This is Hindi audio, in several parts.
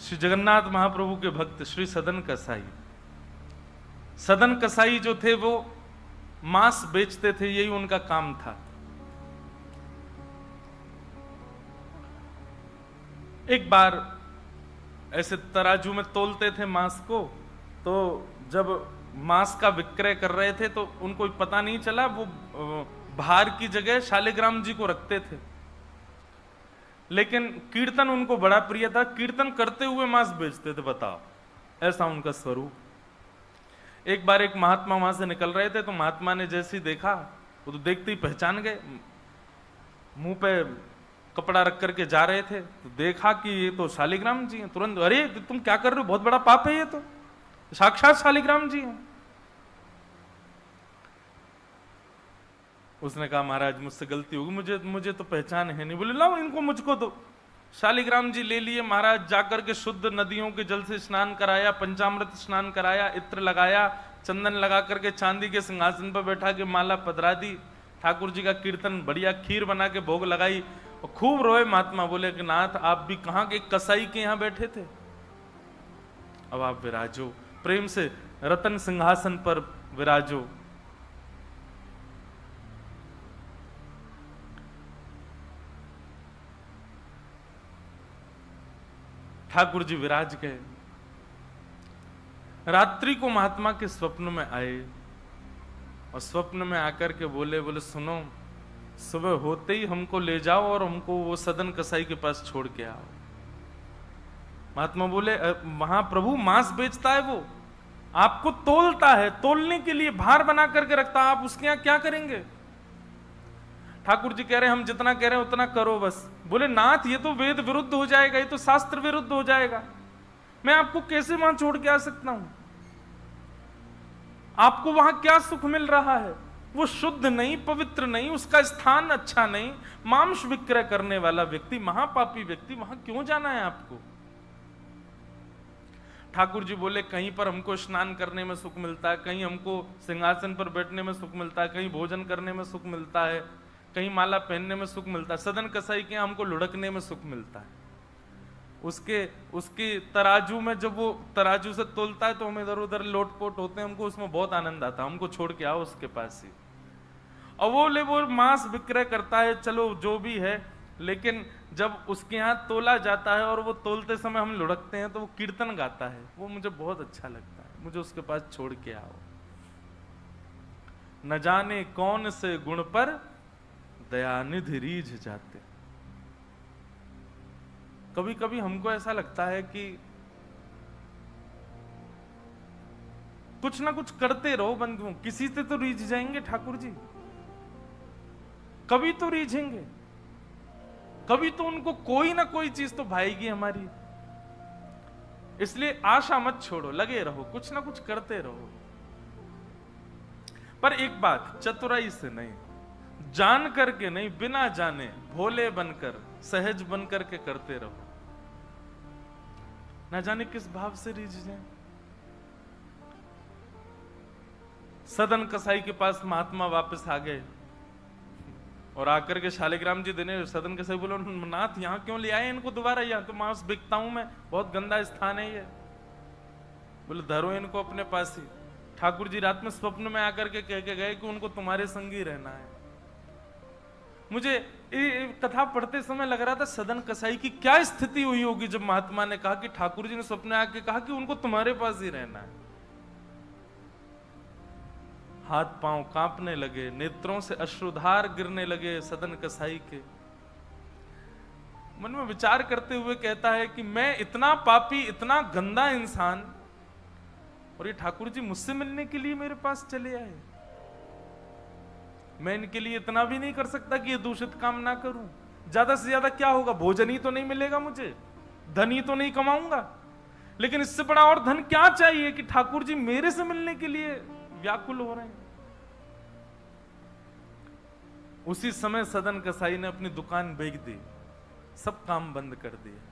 श्री जगन्नाथ महाप्रभु के भक्त श्री सदन कसाई, सदन कसाई जो थे वो मांस बेचते थे, यही उनका काम था। एक बार ऐसे तराजू में तोलते थे मांस को, तो जब मांस का विक्रय कर रहे थे तो उनको पता नहीं चला, वो भार की जगह शालिग्राम जी को रखते थे। लेकिन कीर्तन उनको बड़ा प्रिय था, कीर्तन करते हुए मांस बेचते थे। बताओ, ऐसा उनका स्वरूप। एक बार एक महात्मा वहां से निकल रहे थे, तो महात्मा ने जैसे ही देखा, वो तो देखते ही पहचान गए, मुंह पे कपड़ा रख करके जा रहे थे, तो देखा कि ये तो शालिग्राम जी हैं। तुरंत, अरे तुम क्या कर रहे हो, बहुत बड़ा पाप है, ये तो साक्षात शालिग्राम जी हैं। उसने कहा महाराज मुझसे गलती होगी, मुझे तो पहचान है नहीं। बोले लाओ इनको मुझको दो। शालिग्राम जी ले लिए महाराज, जाकर के शुद्ध नदियों के जल से स्नान कराया, पंचामृत स्नान कराया, इत्र लगाया, चंदन लगा करके चांदी के सिंहासन पर बैठा के माला पधरा दी, ठाकुर जी का कीर्तन, बढ़िया खीर बना के भोग लगाई, और खूब रोए महात्मा। बोले कि नाथ आप भी कहां के कसाई के यहां बैठे थे, अब आप विराजो, प्रेम से रतन सिंहासन पर विराजो। ठाकुर जी विराज गए। रात्रि को महात्मा के स्वप्न में आए, और स्वप्न में आकर के बोले सुनो, सुबह होते ही हमको ले जाओ और हमको वो सदन कसाई के पास छोड़ के आओ। महात्मा बोले वहां प्रभु मांस बेचता है, वो आपको तोलता है, तोलने के लिए भार बना करके रखता है, आप उसके यहां क्या करेंगे। ठाकुर जी कह रहे हैं हम जितना कह रहे हैं उतना करो बस। बोले नाथ ये तो वेद विरुद्ध हो जाएगा, ये तो शास्त्र विरुद्ध हो जाएगा, मैं आपको कैसे वहां छोड़ के आ सकता हूं। आपको वहां क्या सुख मिल रहा है, वो शुद्ध नहीं, पवित्र नहीं, उसका स्थान अच्छा नहीं, मांस विक्रय करने वाला व्यक्ति, महापापी व्यक्ति, वहां क्यों जाना है आपको। ठाकुर जी बोले कहीं पर हमको स्नान करने में सुख मिलता है, कहीं हमको सिंहासन पर बैठने में सुख मिलता है, कहीं भोजन करने में सुख मिलता है, कहीं माला पहनने में सुख मिलता है, सदन कसाई के हमको लुढ़कने में सुख मिलता है। उसके तराजू में जब वो तराजू से तोलता है तो हम इधर उधर लोटपोट होते हैं, हमको उसमें बहुत आनंद आता है, हमको छोड़ के आओ उसके पास ही। और वो मांस विक्रय करता है, चलो जो भी है, लेकिन जब उसके यहाँ तोला जाता है और वो तोलते समय हम लुढ़कते हैं तो वो कीर्तन गाता है, वो मुझे बहुत अच्छा लगता है, मुझे उसके पास छोड़ के आओ। न जाने कौन से गुण पर दयानिधि रीझ जाते। कभी कभी हमको ऐसा लगता है कि कुछ ना कुछ करते रहो बंधुओं, किसी से तो रीझ जाएंगे ठाकुर जी, कभी तो रीझेंगे, कभी तो उनको कोई ना कोई चीज तो भाएगी हमारी। इसलिए आशा मत छोड़ो, लगे रहो, कुछ ना कुछ करते रहो। पर एक बात, चतुराई से नहीं, जान करके नहीं, बिना जाने भोले बनकर, सहज बनकर के करते रहो, ना जाने किस भाव से रीझ जाए। सदन कसाई के पास महात्मा वापस आ गए और आकर के शालिग्राम जी देने, सदन कसाई बोलो नाथ यहां क्यों ले आए इनको दोबारा, यहां तो मांस बिकता हूं मैं, बहुत गंदा स्थान है ये। बोले धरो इनको अपने पास ही। ठाकुर जी रात में स्वप्न में आकर के कह के गए कि उनको तुम्हारे संग ही रहना है। मुझे कथा पढ़ते समय लग रहा था सदन कसाई की क्या स्थिति हुई होगी जब महात्मा ने कहा कि ठाकुर जी ने स्वप्न आके कहा कि उनको तुम्हारे पास ही रहना है। हाथ पांव कांपने लगे, नेत्रों से अश्रुधार गिरने लगे सदन कसाई के। मन में विचार करते हुए कहता है कि मैं इतना पापी, इतना गंदा इंसान, और ये ठाकुर जी मुझसे मिलने के लिए मेरे पास चले आए। मैं इनके लिए इतना भी नहीं कर सकता कि ये दूषित काम ना करूं। ज्यादा से ज्यादा क्या होगा, भोजन ही तो नहीं मिलेगा मुझे, धन ही तो नहीं कमाऊंगा, लेकिन इससे बड़ा और धन क्या चाहिए कि ठाकुर जी मेरे से मिलने के लिए व्याकुल हो रहे हैं। उसी समय सदन कसाई ने अपनी दुकान बेच दी, सब काम बंद कर दिया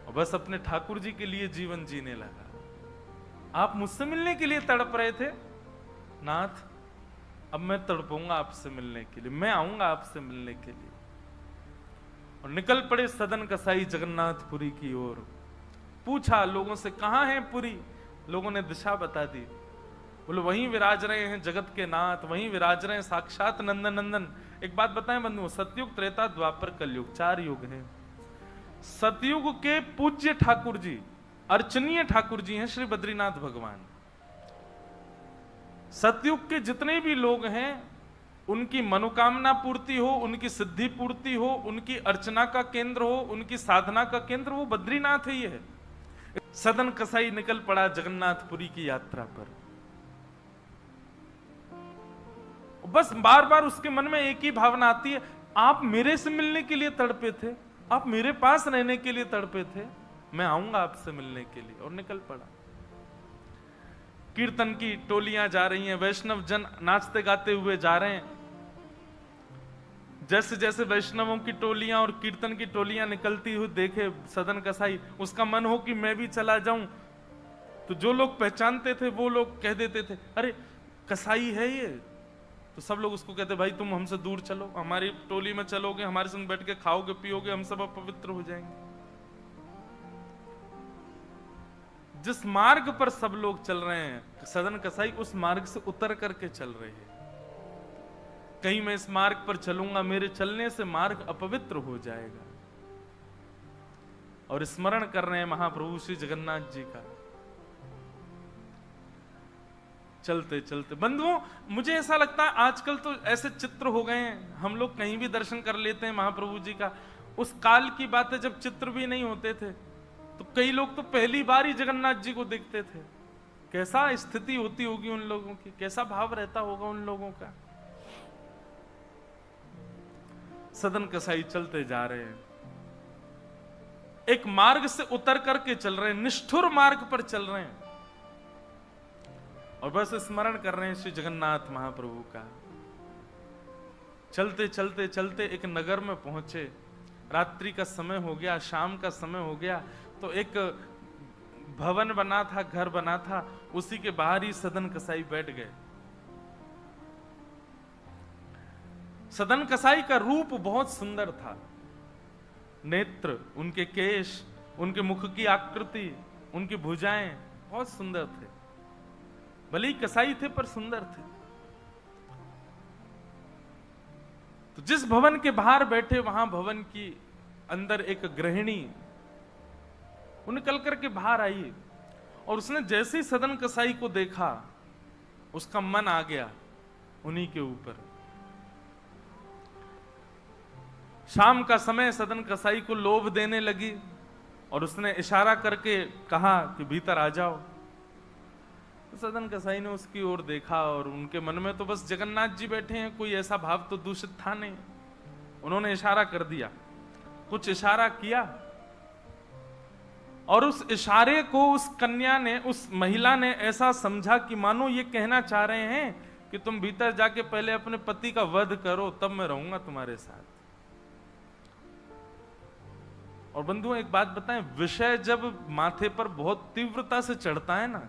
और बस अपने ठाकुर जी के लिए जीवन जीने लगा। आप मुझसे मिलने के लिए तड़प रहे थे नाथ, अब मैं तड़पूंगा आपसे मिलने के लिए, मैं आऊंगा आपसे मिलने के लिए। और निकल पड़े सदन कसाई जगन्नाथपुरी की ओर। पूछा लोगों से, कहाँ है पुरी? लोगों ने दिशा बता दी। बोले वहीं विराज रहे हैं जगत के नाथ, वहीं विराज रहे हैं साक्षात नंदन नंदन। एक बात बताएं बंधुओं, सतयुग, त्रेता, द्वापर, कलयुग, 4 युग हैं। सतयुग के पूज्य ठाकुर जी, अर्चनीय ठाकुर जी हैं श्री बद्रीनाथ भगवान। सतयुग के जितने भी लोग हैं उनकी मनोकामना पूर्ति हो, उनकी सिद्धि पूर्ति हो, उनकी अर्चना का केंद्र हो, उनकी साधना का केंद्र वो बद्रीनाथ ही है। सदन कसाई निकल पड़ा जगन्नाथपुरी की यात्रा पर। बस बार बार उसके मन में एक ही भावना आती है, आप मेरे से मिलने के लिए तड़पे थे, आप मेरे पास रहने के लिए तड़पे थे, मैं आऊंगा आपसे मिलने के लिए। और निकल पड़ा। कीर्तन की टोलियां जा रही हैं, वैष्णव जन नाचते गाते हुए जा रहे हैं। जैसे जैसे वैष्णवों की टोलियां और कीर्तन की टोलियां निकलती हुई देखे सदन कसाई, उसका मन हो कि मैं भी चला जाऊं। तो जो लोग पहचानते थे वो लोग कह देते थे, अरे कसाई है ये। तो सब लोग उसको कहते, भाई तुम हमसे दूर चलो, हमारी टोली में चलोगे, हमारे संग बैठ के खाओगे पियोगे, हम सब अपवित्र हो जाएंगे। जिस मार्ग पर सब लोग चल रहे हैं सदन कसाई उस मार्ग से उतर करके चल रहे हैं। कहीं मैं इस मार्ग पर चलूंगा, मेरे चलने से मार्ग अपवित्र हो जाएगा। और स्मरण कर रहे हैं महाप्रभु श्री जगन्नाथ जी का। चलते चलते बंधुओं, मुझे ऐसा लगता है आजकल तो ऐसे चित्र हो गए हैं, हम लोग कहीं भी दर्शन कर लेते हैं महाप्रभु जी का। उस काल की बात है जब चित्र भी नहीं होते थे, तो कई लोग तो पहली बार ही जगन्नाथ जी को देखते थे। कैसा स्थिति होती होगी उन लोगों की, कैसा भाव रहता होगा उन लोगों का। सदन कसाई चलते जा रहे हैं, एक मार्ग से उतर करके चल रहे हैं, निष्ठुर मार्ग पर चल रहे हैं और बस स्मरण कर रहे हैं श्री जगन्नाथ महाप्रभु का। चलते चलते चलते एक नगर में पहुंचे। रात्रि का समय हो गया, शाम का समय हो गया। तो एक भवन बना था, घर बना था, उसी के बाहर ही सदन कसाई बैठ गए। सदन कसाई का रूप बहुत सुंदर था। नेत्र, उनके केश, उनके मुख की आकृति, उनकी भुजाएं बहुत सुंदर थे। भले ही कसाई थे पर सुंदर थे। तो जिस भवन के बाहर बैठे वहां भवन की अंदर एक गृहिणी वो निकल करके बाहर आई और उसने जैसे ही सदन कसाई को देखा उसका मन आ गया उन्हीं के ऊपर। शाम का समय, सदन कसाई को लोभ देने लगी और उसने इशारा करके कहा कि भीतर आ जाओ। तो सदन कसाई ने उसकी ओर देखा और उनके मन में तो बस जगन्नाथ जी बैठे हैं, कोई ऐसा भाव तो दूषित था नहीं। उन्होंने इशारा कर दिया, कुछ इशारा किया और उस इशारे को उस कन्या ने, उस महिला ने ऐसा समझा कि मानो ये कहना चाह रहे हैं कि तुम भीतर जाके पहले अपने पति का वध करो, तब मैं रहूंगा तुम्हारे साथ। और बंधुओं एक बात बताएं, विषय जब माथे पर बहुत तीव्रता से चढ़ता है ना,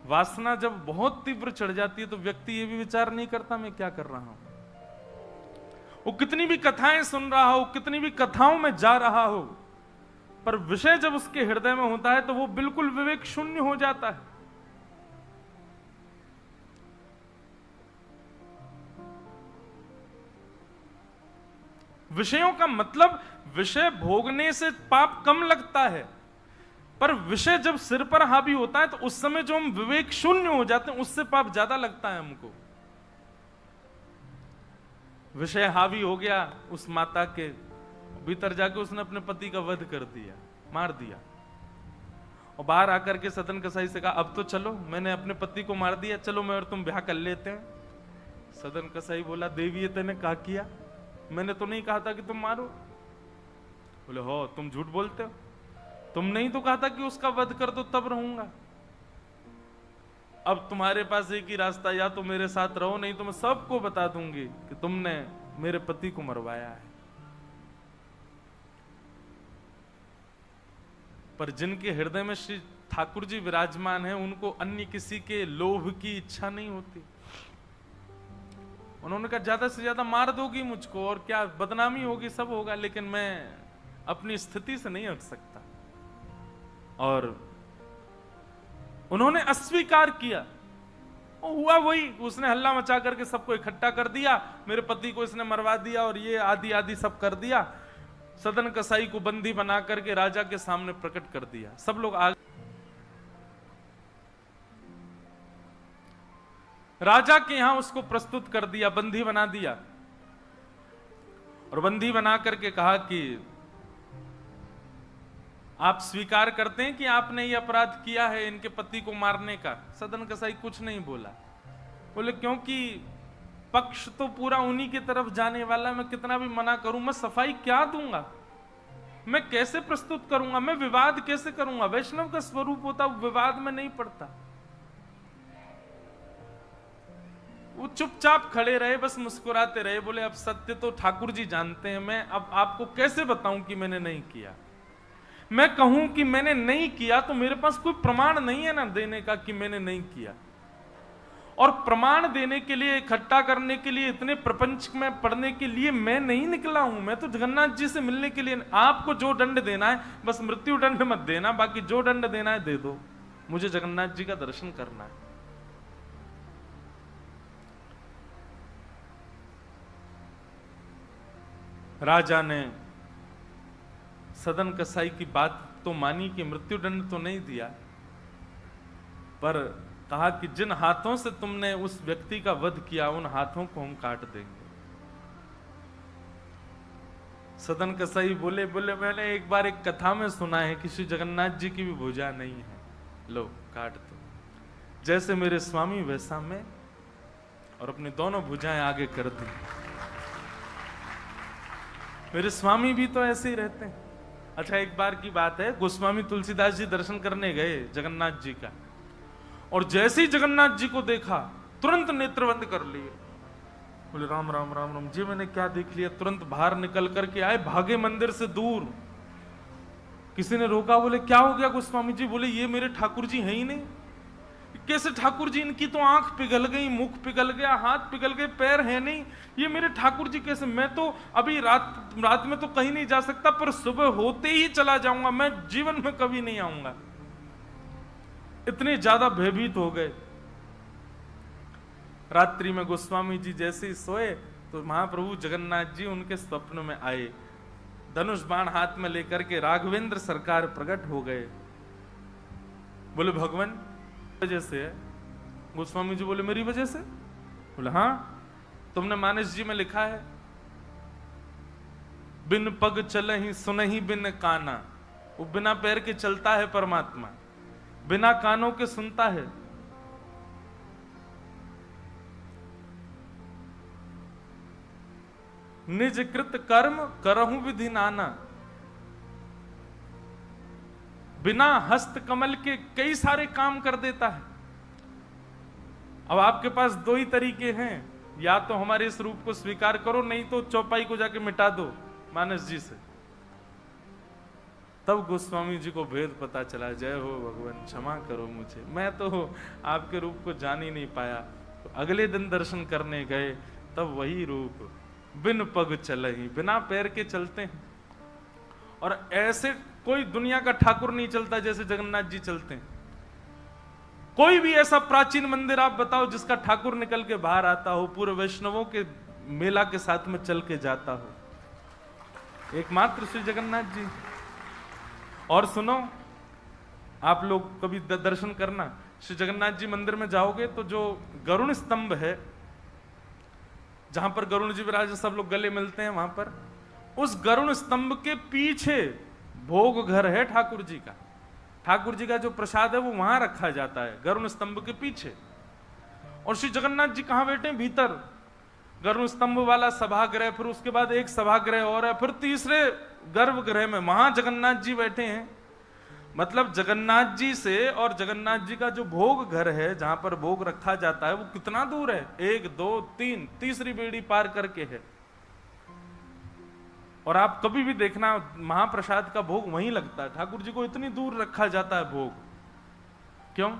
वासना जब बहुत तीव्र चढ़ जाती है, तो व्यक्ति ये भी विचार नहीं करता मैं क्या कर रहा हूं। वो कितनी भी कथाएं सुन रहा हो, कितनी भी कथाओं में जा रहा हो, पर विषय जब उसके हृदय में होता है तो वो बिल्कुल विवेक शून्य हो जाता है। विषयों का मतलब, विषय भोगने से पाप कम लगता है, पर विषय जब सिर पर हावी होता है तो उस समय जो हम विवेक शून्य हो जाते हैं उससे पाप ज्यादा लगता है हमको। विषय हावी हो गया उस माता के, भीतर जाके उसने अपने पति का वध कर दिया, मार दिया। और बाहर आकर के सदन कसाई से कहा, अब तो चलो, मैंने अपने पति को मार दिया, चलो मैं और तुम ब्याह कर लेते हैं। सदन कसाई बोला, देवी ये तेने क्या किया? मैंने तो नहीं कहा था कि तुम मारो। बोले, हो तुम झूठ बोलते हो, तुमने ही तो कहा था कि उसका वध कर दो तब रहूंगा। अब तुम्हारे पास एक ही रास्ता, या तो मेरे साथ रहो, नहीं तो मैं सबको बता दूंगी कि तुमने मेरे पति को मरवाया है। पर जिनके हृदय में श्री ठाकुर जी विराजमान है, उनको अन्य किसी के लोभ की इच्छा नहीं होती। उन्होंने कहा ज्यादा से ज्यादा मार दोगी मुझको और क्या बदनामी होगी, सब होगा, लेकिन मैं अपनी स्थिति से नहीं हट सकता। और उन्होंने अस्वीकार किया। और हुआ वही, उसने हल्ला मचा करके सबको इकट्ठा कर दिया, मेरे पति को इसने मरवा दिया और ये आदि आदि सब कर दिया। सदन कसाई को बंदी बना करके राजा के सामने प्रकट कर दिया। सब लोग आ राजा के यहां उसको प्रस्तुत कर दिया, बंदी बना दिया। और बंदी बना करके कहा कि आप स्वीकार करते हैं कि आपने ये अपराध किया है इनके पति को मारने का? सदन कसाई कुछ नहीं बोला। बोले क्योंकि पक्ष तो पूरा उन्हीं की तरफ जाने वाला, मैं कितना भी मना करूं, मैं सफाई क्या दूंगा, मैं कैसे प्रस्तुत करूंगा, मैं विवाद कैसे करूंगा? वैष्णव का स्वरूप होता विवाद में नहीं पड़ता। वो चुपचाप खड़े रहे, बस मुस्कुराते रहे। बोले अब सत्य तो ठाकुर जी जानते हैं, मैं अब आपको कैसे बताऊं कि मैंने नहीं किया? मैं कहूं कि मैंने नहीं किया तो मेरे पास कोई प्रमाण नहीं है ना देने का कि मैंने नहीं किया। और प्रमाण देने के लिए, इकट्ठा करने के लिए, इतने प्रपंच में पढ़ने के लिए मैं नहीं निकला हूं। मैं तो जगन्नाथ जी से मिलने के लिए, आपको जो दंड देना है बस मृत्यु दंड मत देना, बाकी जो दंड देना है दे दो, मुझे जगन्नाथ जी का दर्शन करना है। राजा ने सदन कसाई की बात तो मानी कि मृत्यु दंड तो नहीं दिया, पर कहा कि जिन हाथों से तुमने उस व्यक्ति का वध किया उन हाथों को हम काट देंगे। सदन कसाई बोले मैंने एक बार एक कथा में सुना है कि श्री जगन्नाथ जी की भी भुजा नहीं है, लो काट दो। जैसे मेरे स्वामी वैसा मैं, और अपनी दोनों भुजाएं आगे कर दी। मेरे स्वामी भी तो ऐसे ही रहते हैं। अच्छा, एक बार की बात है, गोस्वामी तुलसीदास जी दर्शन करने गए जगन्नाथ जी का, और जैसे ही जगन्नाथ जी को देखा तुरंत नेत्र बंद कर लिए। बोले राम राम राम राम जी, मैंने क्या देख लिया? तुरंत बाहर निकल करके आए, भागे मंदिर से दूर। किसी ने रोका, बोले क्या हो गया गोस्वामी जी? बोले ये मेरे ठाकुर जी हैं ही नहीं। कैसे ठाकुर जी? इनकी तो आंख पिघल गई, मुख पिघल गया, हाथ पिघल गए, पैर है नहीं, ये मेरे ठाकुर जी कैसे? मैं तो अभी रात में तो कहीं नहीं जा सकता, पर सुबह होते ही चला जाऊंगा, मैं जीवन में कभी नहीं आऊंगा। इतने ज्यादा भयभीत हो गए। रात्रि में गोस्वामी जी जैसे ही सोए तो महाप्रभु जगन्नाथ जी उनके स्वप्न में आए, धनुष बाण हाथ में लेकर के राघवेंद्र सरकार प्रकट हो गए। बोले भगवान वजह से है? गोस्वामी जी बोले मेरी वजह से? बोले हाँ, तुमने मानस जी में लिखा है, बिन पग चलहि सुनहि बिन काना। वो बिना पैर के चलता है परमात्मा, बिना कानों के सुनता है। निज कृत कर्म करहु विधि नाना। बिना हस्त कमल के कई सारे काम कर देता है। अब आपके पास दो ही तरीके हैं, या तो हमारे इस रूप को स्वीकार करो, नहीं तो चौपाई को जाके मिटा दो मानस जी से। तब गोस्वामी जी को भेद पता चला। जय हो भगवान, क्षमा करो मुझे, मैं तो आपके रूप को जान ही नहीं पाया। तो अगले दिन दर्शन करने गए, तब वही रूप, बिन पग चलहि, बिना पैर के चलते हैं। और ऐसे कोई दुनिया का ठाकुर नहीं चलता जैसे जगन्नाथ जी चलते हैं। कोई भी ऐसा प्राचीन मंदिर आप बताओ जिसका ठाकुर निकल के बाहर आता हो, पूरे वैष्णवों के मेला के साथ में चल के जाता हो, एकमात्र श्री जगन्नाथ जी। और सुनो, आप लोग कभी दर्शन करना, श्री जगन्नाथ जी मंदिर में जाओगे तो जो गरुण स्तंभ है, जहां पर गरुण जी विराज सब लोग गले मिलते हैं, वहां पर उस गरुण स्तंभ के पीछे भोग घर है ठाकुर जी का। ठाकुर जी का जो प्रसाद है वो वहां रखा जाता है, गरुण स्तंभ के पीछे। और श्री जगन्नाथ जी कहां बैठे? भीतर गरुण स्तंभ वाला सभागृह, फिर उसके बाद एक सभागृह और है, फिर तीसरे गर्भगृह में वहां जगन्नाथ जी बैठे हैं। मतलब जगन्नाथ जी से और जगन्नाथ जी का जो भोग घर है, जहां पर भोग रखा जाता है, वो कितना दूर है? 1 2 3 तीसरी बेड़ी पार करके है। और आप कभी भी देखना, महाप्रसाद का भोग वहीं लगता है। ठाकुर जी को इतनी दूर रखा जाता है भोग, क्यों?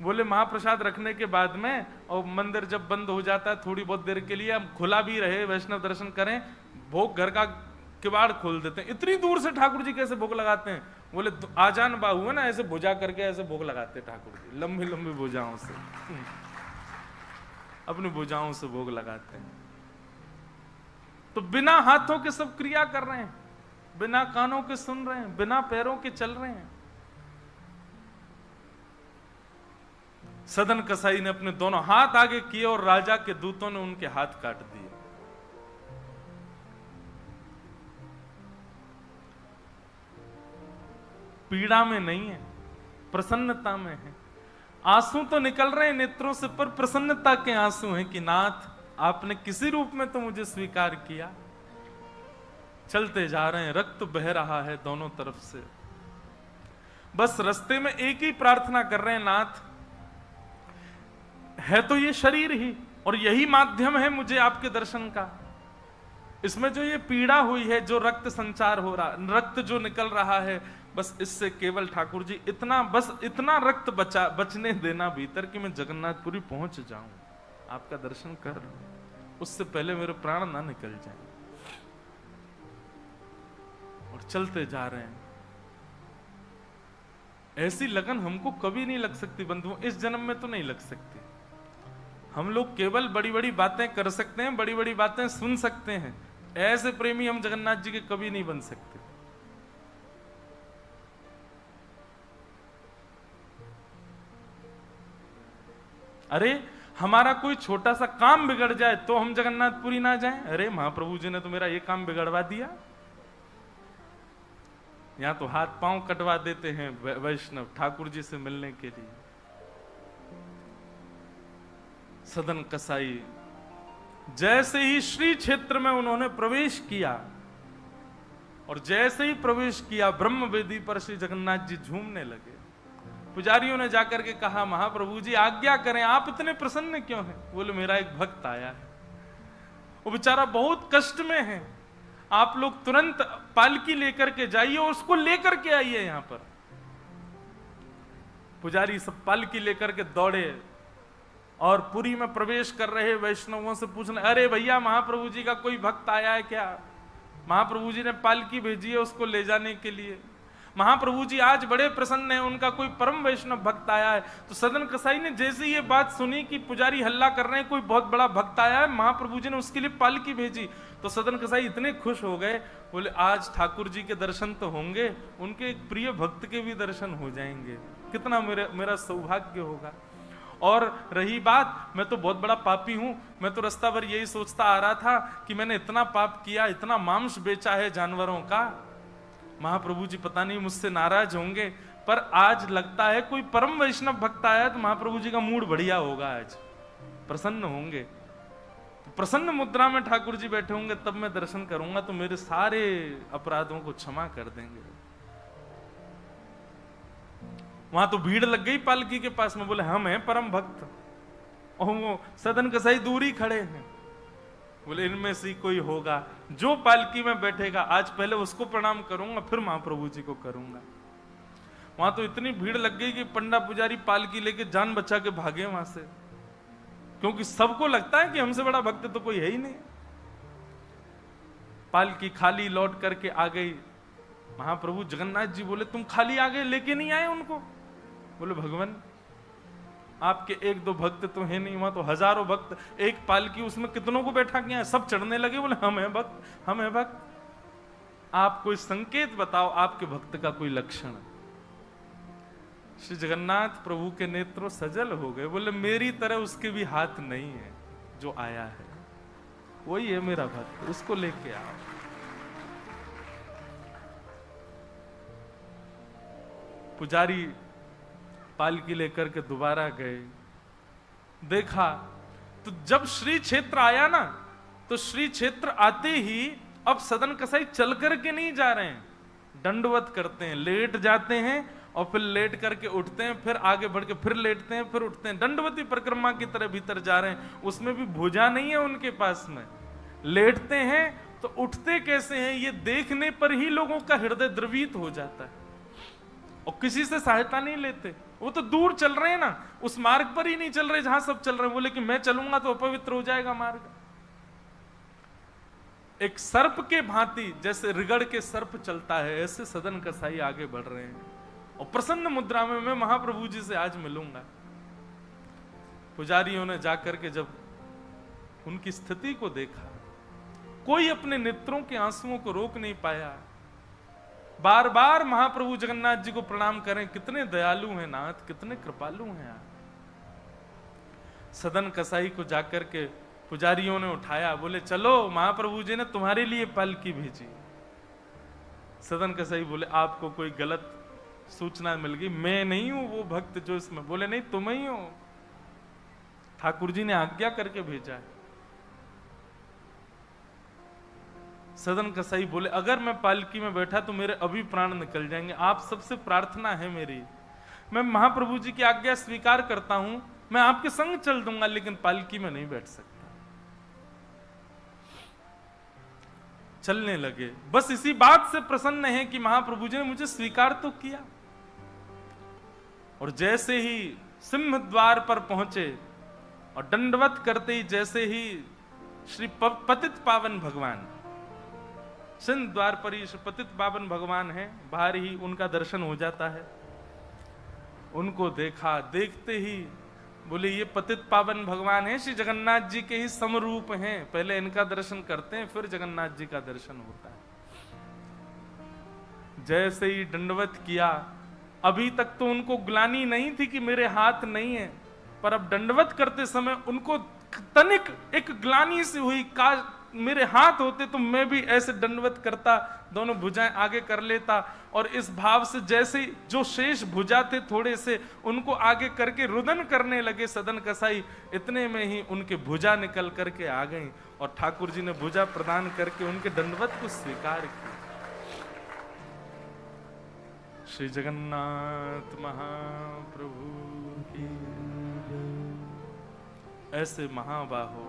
बोले महाप्रसाद रखने के बाद में और मंदिर जब बंद हो जाता है थोड़ी बहुत देर के लिए, हम खुला भी रहे वैष्णव दर्शन करें, भोग घर का किवाड़ खोल देते हैं। इतनी दूर से ठाकुर जी कैसे भोग लगाते हैं? बोले आजान बाहु है ना, ऐसे भुजा करके ऐसे भोग लगाते हैं ठाकुर जी, लंबी लंबी भुजाओं से अपनी भुजाओं से भोग लगाते हैं। तो बिना हाथों के सब क्रिया कर रहे हैं, बिना कानों के सुन रहे हैं, बिना पैरों के चल रहे हैं। सदन कसाई ने अपने दोनों हाथ आगे किए और राजा के दूतों ने उनके हाथ काट दिए। पीड़ा में नहीं है, प्रसन्नता में है। आंसू तो निकल रहे हैं नेत्रों से, पर प्रसन्नता के आंसू हैं कि नाथ आपने किसी रूप में तो मुझे स्वीकार किया। चलते जा रहे हैं, रक्त बह रहा है दोनों तरफ से। बस रास्ते में एक ही प्रार्थना कर रहे हैं, नाथ है तो ये शरीर ही, और यही माध्यम है मुझे आपके दर्शन का। इसमें जो ये पीड़ा हुई है, जो रक्त संचार हो रहा, रक्त जो निकल रहा है, बस इससे केवल ठाकुर जी इतना, बस इतना रक्त बचने देना भीतर कि मैं जगन्नाथपुरी पहुंच जाऊं, आपका दर्शन कर लूं, उससे पहले मेरे प्राण ना निकल जाए। और चलते जा रहे हैं। ऐसी लगन हमको कभी नहीं लग सकती बंधुओं, इस जन्म में तो नहीं लग सकती। हम लोग केवल बड़ी बड़ी बातें कर सकते हैं, बड़ी बड़ी बातें सुन सकते हैं, ऐसे प्रेमी हम जगन्नाथ जी के कभी नहीं बन सकते। अरे हमारा कोई छोटा सा काम बिगड़ जाए तो हम जगन्नाथपुरी ना जाएं? अरे महाप्रभु जी ने तो मेरा ये काम बिगड़वा दिया। यहां तो हाथ पांव कटवा देते हैं वैष्णव ठाकुर जी से मिलने के लिए। सदन कसाई जैसे ही श्री क्षेत्र में उन्होंने प्रवेश किया, और जैसे ही प्रवेश किया ब्रह्म वेदी पर श्री जगन्नाथ जी झूमने लगे। पुजारियों ने जाकर के कहा, महाप्रभु जी आज्ञा करें, आप इतने प्रसन्न क्यों हैं? बोले मेरा एक भक्त आया है, वो बेचारा बहुत कष्ट में है, आप लोग तुरंत पालकी लेकर के जाइए और उसको लेकर के आइए यहां पर। पुजारी सब पालकी लेकर के दौड़े और पुरी में प्रवेश कर रहे वैष्णवों से पूछने, अरे भैया महाप्रभु जी का कोई भक्त आया है क्या? महाप्रभु जी ने पालकी भेजी है उसको ले जाने के लिए। महाप्रभु जी आज बड़े प्रसन्न हैं, उनका कोई परम वैष्णव भक्त आया है। तो सदन कसाई ने जैसे ये बात सुनी कि पुजारी हल्ला कर रहे हैं, कोई बहुत बड़ा भक्त आया है, महाप्रभु जी ने उसके लिए पालकी भेजी, तो सदन कसाई इतने खुश हो गए, बोले आज ठाकुर जी के दर्शन तो होंगे, उनके एक प्रिय भक्त के भी दर्शन हो जाएंगे, कितना मेरा सौभाग्य होगा। और रही बात, मैं तो बहुत बड़ा पापी हूं, मैं तो रास्ता भर यही सोचता आ रहा था कि मैंने इतना पाप किया, इतना मांस बेचा है जानवरों का, महाप्रभु जी पता नहीं मुझसे नाराज होंगे, पर आज लगता है कोई परम वैष्णव भक्त आया तो महाप्रभु जी का मूड बढ़िया होगा, आज प्रसन्न होंगे। तो प्रसन्न मुद्रा में ठाकुर जी बैठे होंगे, तब मैं दर्शन करूंगा तो मेरे सारे अपराधों को क्षमा कर देंगे। वहां तो भीड़ लग गई पालकी के पास में, बोले हम हैं परम भक्त, और वो सदन कसाई दूर ही खड़े हैं। बोले इनमें से कोई होगा जो पालकी में बैठेगा, आज पहले उसको प्रणाम करूंगा फिर महाप्रभु जी को करूंगा। वहां तो इतनी भीड़ लग गई कि पंडा पुजारी पालकी लेके जान बचा के भागे वहां से, क्योंकि सबको लगता है कि हमसे बड़ा भक्त तो कोई है ही नहीं। पालकी खाली लौट करके आ गई। महाप्रभु जगन्नाथ जी बोले तुम खाली आ गए, लेके नहीं आए उनको? बोले भगवान आपके एक दो भक्त तो है नहीं, वहां तो हजारों भक्त, एक पालकी उसमें कितनों को बैठा किया है, सब चढ़ने लगे। बोले हम हैं भक्त, हम हैं भक्त। आप कोई संकेत बताओ, आपके भक्त का कोई लक्षण। श्री जगन्नाथ प्रभु के नेत्रों सजल हो गए, बोले मेरी तरह उसके भी हाथ नहीं है, जो आया है वही है मेरा भक्त, उसको लेके आओ। पुजारी पालकी लेकर के दोबारा गए, देखा तो जब श्री क्षेत्र आया ना, तो श्री क्षेत्र आते ही अब सदन कसाई चल करके नहीं जा रहे हैं, दंडवत करते हैं, लेट जाते हैं और फिर लेट करके उठते हैं, फिर आगे बढ़ के फिर लेटते हैं, फिर उठते हैं, दंडवती परिक्रमा की तरह भीतर जा रहे हैं। उसमें भी भुजा नहीं है उनके पास में, लेटते हैं तो उठते कैसे हैं ये देखने पर ही लोगों का हृदय द्रवित हो जाता है। और किसी से सहायता नहीं लेते। वो तो दूर चल रहे हैं ना, उस मार्ग पर ही नहीं चल रहे जहां सब चल रहे हैं। बोले कि मैं चलूंगा तो अपवित्र हो जाएगा मार्ग। एक सर्प के भांति जैसे रिगड़ के सर्प चलता है, ऐसे सदन कसाई आगे बढ़ रहे हैं। और प्रसन्न मुद्रा में मैं महाप्रभु जी से आज मिलूंगा। पुजारियों ने जाकर के जब उनकी स्थिति को देखा, कोई अपने नेत्रों के आंसुओं को रोक नहीं पाया। बार बार महाप्रभु जगन्नाथ जी को प्रणाम करें, कितने दयालु हैं नाथ, कितने कृपालु हैं आप। सदन कसाई को जाकर के पुजारियों ने उठाया, बोले चलो महाप्रभु जी ने तुम्हारे लिए पालकी भेजी। सदन कसाई बोले आपको कोई गलत सूचना मिल गई, मैं नहीं हूं वो भक्त जो इसमें। बोले नहीं तुम ही हो, ठाकुर जी ने आज्ञा करके भेजा है। सदन कसाई बोले अगर मैं पालकी में बैठा तो मेरे अभी प्राण निकल जाएंगे, आप सबसे प्रार्थना है मेरी, मैं महाप्रभु जी की आज्ञा स्वीकार करता हूं, मैं आपके संग चल दूंगा, लेकिन पालकी में नहीं बैठ सकता। चलने लगे, बस इसी बात से प्रसन्न है कि महाप्रभु जी ने मुझे स्वीकार तो किया। और जैसे ही सिंह द्वार पर पहुंचे और दंडवत करते ही जैसे ही श्री पतित पावन भगवान, सिंह द्वार पर ही श्री पतित पावन भगवान है, बाहर ही उनका दर्शन हो जाता है। उनको देखा, देखते ही बोले ये पतित पावन भगवान है, श्री जगन्नाथ जी के ही समरूप हैं, पहले इनका दर्शन करते हैं फिर जगन्नाथ जी का दर्शन होता है। जैसे ही दंडवत किया, अभी तक तो उनको ग्लानि नहीं थी कि मेरे हाथ नहीं है, पर अब दंडवत करते समय उनको तनिक एक ग्लानि सी हुई, काश मेरे हाथ होते तो मैं भी ऐसे दंडवत करता, दोनों भुजाएं आगे कर लेता। और इस भाव से जैसे जो शेष भुजा थे थोड़े से, उनको आगे करके रुदन करने लगे सदन कसाई। इतने में ही उनके भुजा निकल करके आ गई और ठाकुर जी ने भुजा प्रदान करके उनके दंडवत को स्वीकार किया। श्री जगन्नाथ महाप्रभु की। ऐसे महाबाहो,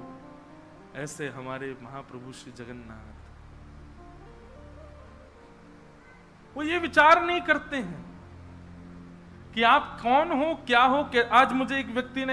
ऐसे हमारे महाप्रभु श्री जगन्नाथ, वो ये विचार नहीं करते हैं कि आप कौन हो क्या हो। कि आज मुझे एक व्यक्ति ने